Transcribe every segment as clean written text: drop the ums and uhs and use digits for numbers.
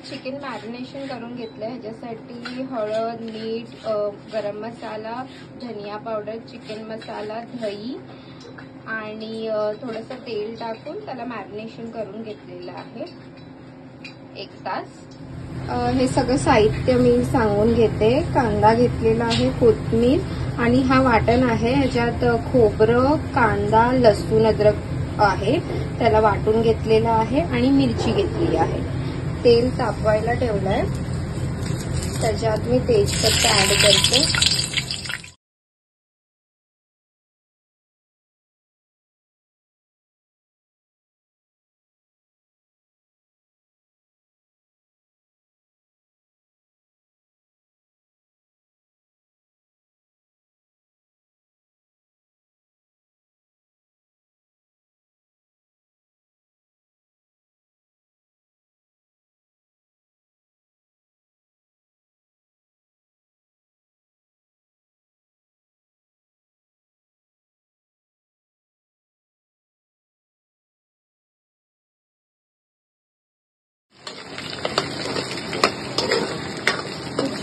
Chicken marination करून घेतलं. ह्याच्यासाठी हळद, मीठ, गरम मसाला, धनिया पावडर, चिकन मसाला, दही आणि थोडंसं तेल टाकून त्याला मॅरिनेशन करून घेतलेलं आहे 1 तास. हे सगळं साहित्य मी सांगून घेते. कांदा घेतलेला आहे, कोथिंबीर आणि हा वाटण आहे. ह्याच्यात खोबरं, कांदा, लसूण, अद्रक आहे, त्याला वाटून घेतलेलं आहे आणि मिरची घेतली आहे. तेल तापवायला ठेवलंय, त्याच्यात मी तेजपत्ता ऍड करते.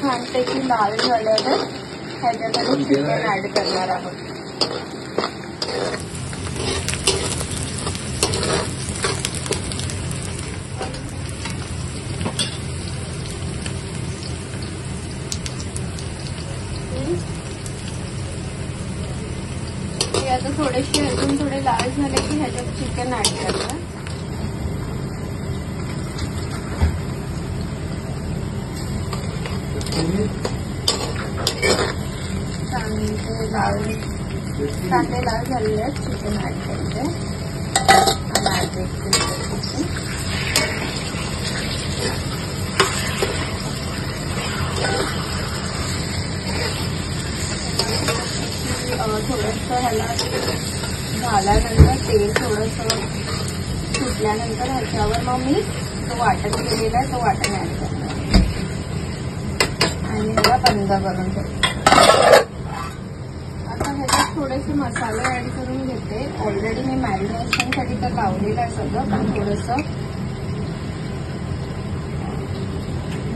छानपैकी लाल झाल्यावर ह्याच्यामध्ये चिकन ऍड करणार आहोत. हे आता थोडेसे अजून थोडे लाल झाले की ह्याच्यात चिकन ऍड करणार. कांदे लाल झालेले आहेत, चिकन ऍड करते. थोडंसं ह्याला झाल्यानंतर तेल थोडंसं सुटल्यानंतर ह्याच्यावर मग मी जो वाटण केलेला आहे तो वाटण ऍड करणार आणि ह्याला बंद करून ठेवते. आता ह्याच्यात थोडेसे मसाले ऍड करून घेते. ऑलरेडी मी मॅरिनेशनसाठी तर लावलेलं आहे सगळं, पण थोडंसं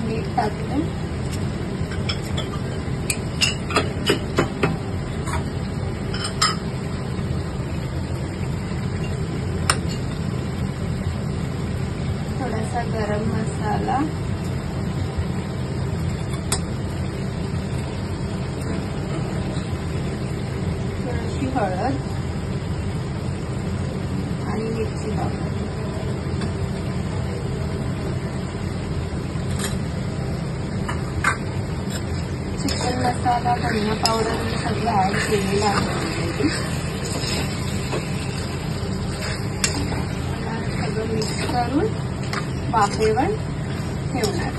मीठ टाकते. थोडासा गरम मसाला, थोडीशी हळद आणि मिरची पावडर. चिकन मसाला, धनिया पावडर मी सगळं ऍड केलेलं आहे. सगळं मिक्स करून वाफेवर ठेवणार.